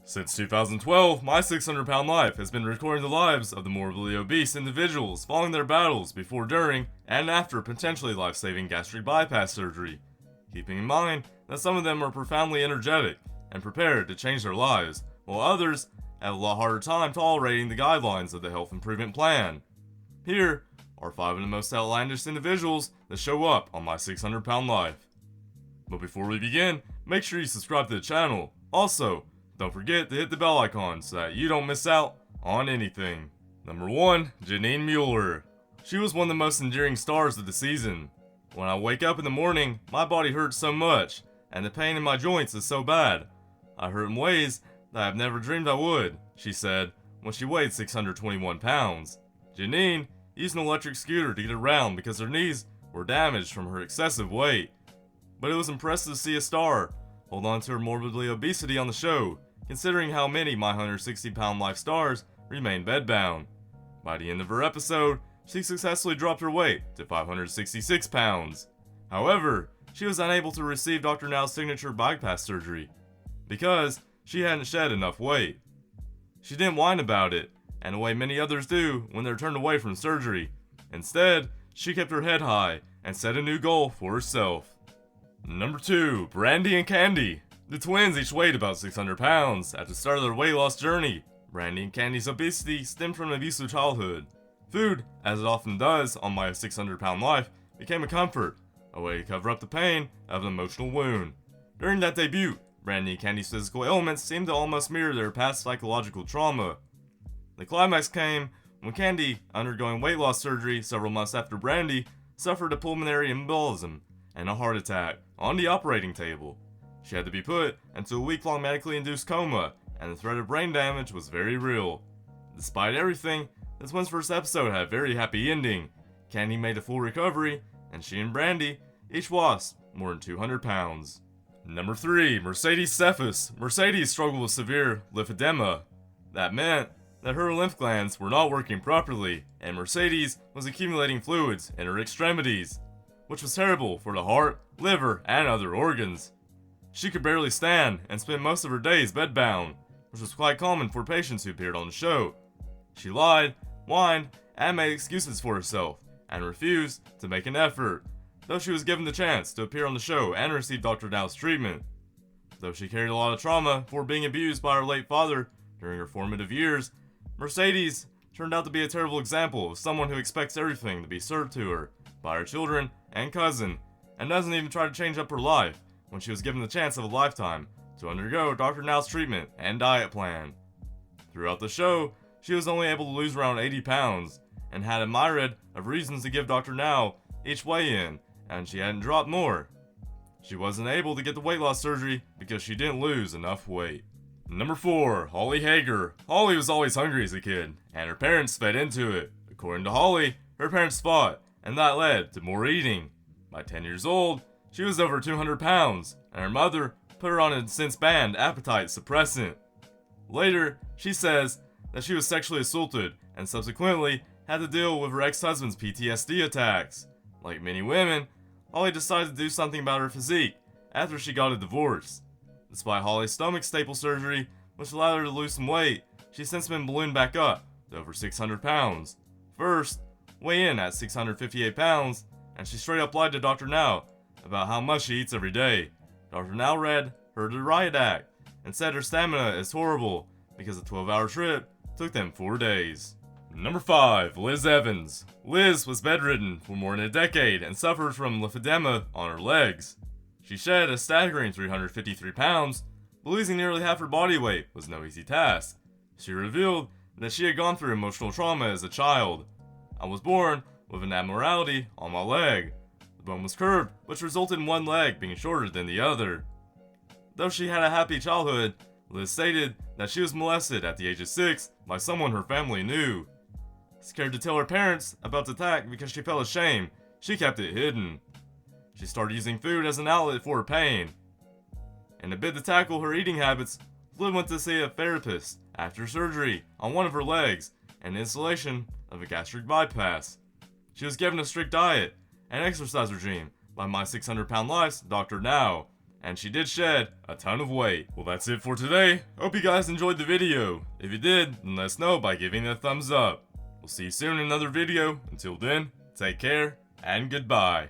Since 2012, My 600 Pound Life has been recording the lives of the morbidly obese individuals following their battles before, during, and after potentially life-saving gastric bypass surgery, keeping in mind that some of them are profoundly energetic and prepared to change their lives, while others have a lot harder time tolerating the guidelines of the health improvement plan. Here are 5 of the most outlandish individuals that show up on My 600 Pound Life. But before we begin, make sure you subscribe to the channel. Also, don't forget to hit the bell icon so that you don't miss out on anything. Number 1. Janine Mueller. She was one of the most endearing stars of the season. When I wake up in the morning, my body hurts so much, and the pain in my joints is so bad. I hurt in ways that I've never dreamed I would, she said, when she weighed 621 pounds. Janine used an electric scooter to get around because her knees were damaged from her excessive weight. But it was impressive to see a star hold on to her morbidly obesity on the show, considering how many My 160 Pound Life stars remain bedbound. By the end of her episode, she successfully dropped her weight to 566 pounds. However, she was unable to receive Dr. Now's signature bypass surgery because she hadn't shed enough weight. She didn't whine about it, and the way many others do when they're turned away from surgery. Instead, she kept her head high and set a new goal for herself. Number 2. Brandy and Candy. The twins each weighed about 600 pounds at the start of their weight loss journey. Brandy and Candy's obesity stemmed from an abusive childhood. Food, as it often does on My 600 Pound Life, became a comfort, a way to cover up the pain of an emotional wound. During that debut, Brandy and Candy's physical ailments seemed to almost mirror their past psychological trauma. The climax came when Candy, undergoing weight loss surgery several months after Brandy, suffered a pulmonary embolism and a heart attack on the operating table. She had to be put into a week-long medically induced coma, and the threat of brain damage was very real. Despite everything, this twins' first episode had a very happy ending. Candy made a full recovery, and she and Brandy each lost more than 200 pounds. Number 3. Mercedes Cephas. Mercedes struggled with severe lymphedema. That meant that her lymph glands were not working properly, and Mercedes was accumulating fluids in her extremities, which was terrible for the heart, liver, and other organs. She could barely stand and spent most of her days bedbound, which was quite common for patients who appeared on the show. She lied, whined, and made excuses for herself, and refused to make an effort, though she was given the chance to appear on the show and receive Dr. Dow's treatment. Though she carried a lot of trauma for being abused by her late father during her formative years, Mercedes turned out to be a terrible example of someone who expects everything to be served to her by her children and cousin, and doesn't even try to change up her life when she was given the chance of a lifetime to undergo Dr. Now's treatment and diet plan. Throughout the show, she was only able to lose around 80 pounds, and had a myriad of reasons to give Dr. Now each weigh-in, and she hadn't dropped more. She wasn't able to get the weight loss surgery because she didn't lose enough weight. Number 4. Holly Hager. Holly was always hungry as a kid, and her parents fed into it. According to Holly, her parents fought, and that led to more eating. By 10 years old, she was over 200 pounds, and her mother put her on a since banned appetite suppressant. Later, she says that she was sexually assaulted and subsequently had to deal with her ex-husband's PTSD attacks. Like many women, Holly decided to do something about her physique after she got a divorce. Despite Holly's stomach staple surgery, which allowed her to lose some weight, she's since been ballooned back up to over 600 pounds. First, weigh in at 658 pounds, and she straight up lied to Dr. Now about how much she eats every day. Dr. Now read her the riot act and said her stamina is horrible because a 12-hour trip took them 4 days. Number 5. Liz Evans. Liz was bedridden for more than a decade and suffered from lymphedema on her legs. She shed a staggering 353 pounds, but losing nearly half her body weight was no easy task. She revealed that she had gone through emotional trauma as a child. I was born with an abnormality on my leg. The bone was curved, which resulted in one leg being shorter than the other. Though she had a happy childhood, Liz stated that she was molested at the age of 6 by someone her family knew. Scared to tell her parents about the attack because she felt ashamed, she kept it hidden. She started using food as an outlet for her pain. In a bid to tackle her eating habits, Liz went to see a therapist after surgery on one of her legs and installation of a gastric bypass. She was given a strict diet and exercise regime by My 600 Pound Life's Dr. Now, and she did shed a ton of weight. Well, that's it for today. Hope you guys enjoyed the video. If you did, then let us know by giving it a thumbs up. We'll see you soon in another video. Until then, take care and goodbye.